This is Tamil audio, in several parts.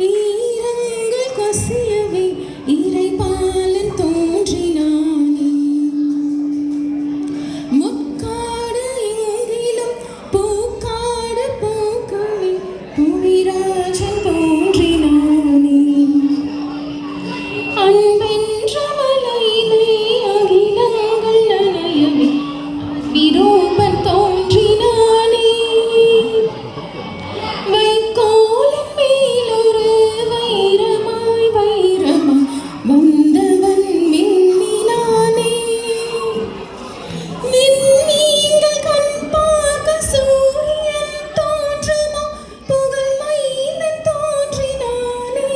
ஈரங்கள் கொசியவே இறைபாலன் தோன்றினானே. முக்காடு எங்கிலும் பூக்காடு பூக்கவே புவிராஜன் தோன்றினானே. அன்பென்ற மலையிலே அகிலங்கள் நனையவே விரூபன் தோன்றினானே. வைக்கோலின் மேலொரு வைரமாய் வைரமாய் வந்தவன் மின்னினானே. விண்மீன்கள் கண் பார்க்க சூரியன் தோன்றுமா புகழ் மைந்தன் தோன்றினானே.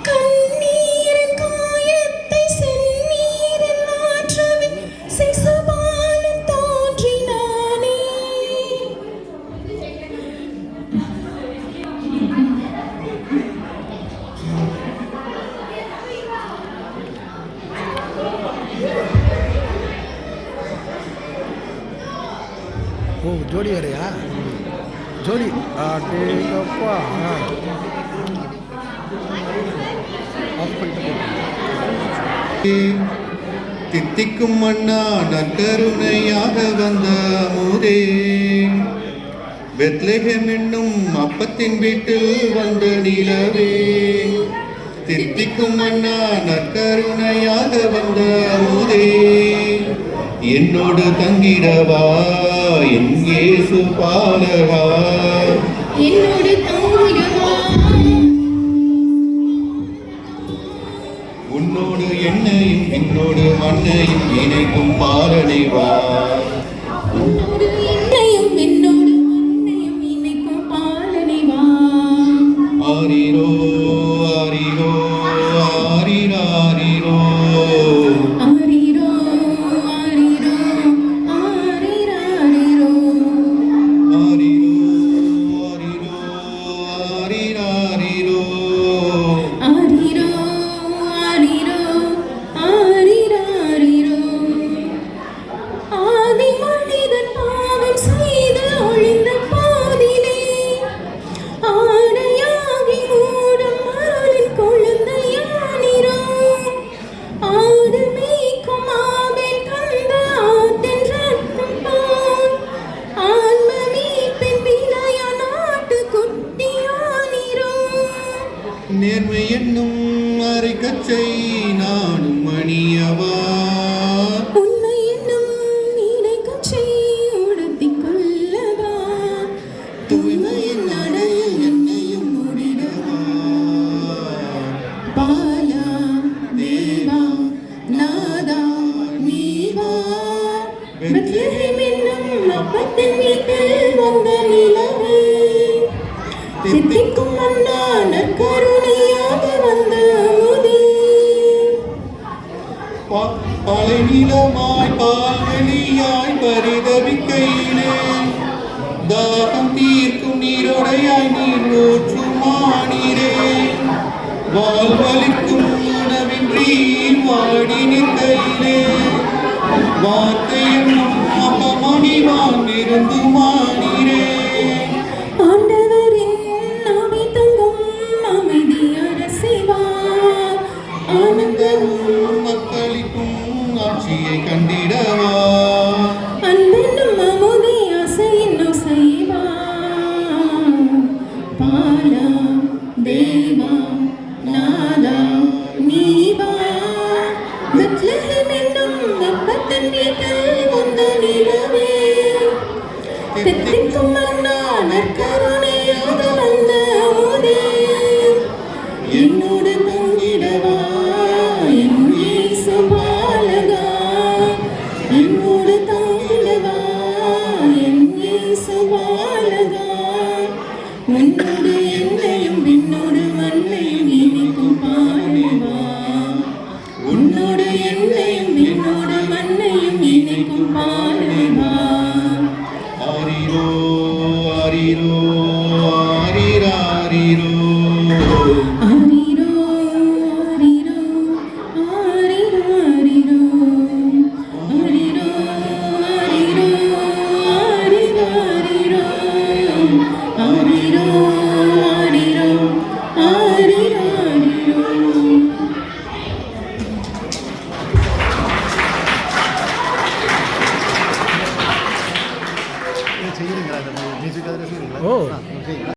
கண்ணீரின் காயத்தை செந்நீரில் மாற்றவே சிசுபாலன் தோன்றினானே. ஓ ஜோடி வேறையா ஜோடி அடேங்கப்பா ஆஃப் பண்ணிட்டு தித்திக்கும் மன்னா நற்கருணையாக வந்த மூதே, பெத்லெஹேம் என்னும் அப்பத்தின் வீட்டில் வந்த நிலவே. தித்திக்கும் மன்னா நற்கருணையாக வந்த மூதே, என்னோடு தங்கிடவா என் இயேசு பாலகா. என்னோடு தங்கிடவா உன்னோடு என்னையும் என்னோடு மண்ணையும் இணைக்கும் பாலனை வா. உன்னோடு என்னையும் என்னோடு மண்ணையும் இணைக்கும் பாலனை வா. ஆரிரோ ஆரிரோ ஆரிராரிரோ ஆரிரோ ஆரிரோ ஆரிராரிரோ ஆரிரோ ஆரிரோ ஆரிராரிரோ ஆரிரோ ஆரிரோ ஆரிராரிரோ. ஆதி மனிதன் பாவம் செய்து ஒழிந்த பாதிலே ஆடையாகி மூடும் அருளின் கொழுந்தையானிரோ. ஆடு மேய்க்கும் ஆபேல் கண்ட ஆட்டின் ரத்தம் போல் ஆன்ம மீட்பின் விலையா நாட்டுக்குட்டியானிரோ. நேர்மை என்னும் அரைக்கச்சை நானும் மணியவா. உண்மை என்னும் நீரைக்கச்சை உடுத்திக் கொள்ளவா. தூய்மையின் நடையில் என்னையும் மூடிடவா. பாலா தேவா நாதா நீவா. பெத்லெஹேம் என்னும் அப்பத்தின் வீட்டில் வந்த நிலவே. தித்திக்கும் மன்னா நற்கருணையாக வந்த அமுதே. பாலை நிலமாய் பால்வெளியாய் பரிதவிக்கையிலே தாகம் தீர்க்கும் நீரோடையாய் நீர் ஊற்றுமானீரே. வாழ்வளிக்கும் உணவின்றி வாடி நிற்கையிலே வார்த்தையும் அப்பமணிவான் விருந்துமானீரே. ஆண்டவரின் நாவை தங்கும் அமைதி அரசிவா. ஆனந்தமும் மக்களிக்கும் ஆட்சியை கண்டிடவா. அன்பென்னும் அமுதே அசையின் ஒசைவா. பாலா தேவா நாதா நீவா. பெத்லெஹேம் என்னும் அப்பத்தின் வீட்டில் வந்த நிலவே. தித்திக்கும் மன்னா நற்கருணையாக வந்த அமுதே. என்னோடு தங்கிடவா என் இயேசு பாலகா. என்னோடு தங்கிடவா என் இயேசு பாலகா. உன்னோடு என்னையும் விண்ணோடு மண்ணையும் இணைக்கும் பாலவா. உன்னோடு என்னையும் விண்ணோடு மண்ணையும் இணைக்கும் பாலவா. ஆரிரோ ஆரிரோ ஆரிராரிரோ ஆரிரோ ஆரிரோ ஆரிராரிரோ ஆரிரோ ஆரிரோ ஆரிராரிரோ ஆரிரோ செய்கிறீங்களா? அந்த மியூசிக் அதில் செய்கிறீங்களா? ஓ. செய்யுங்களா?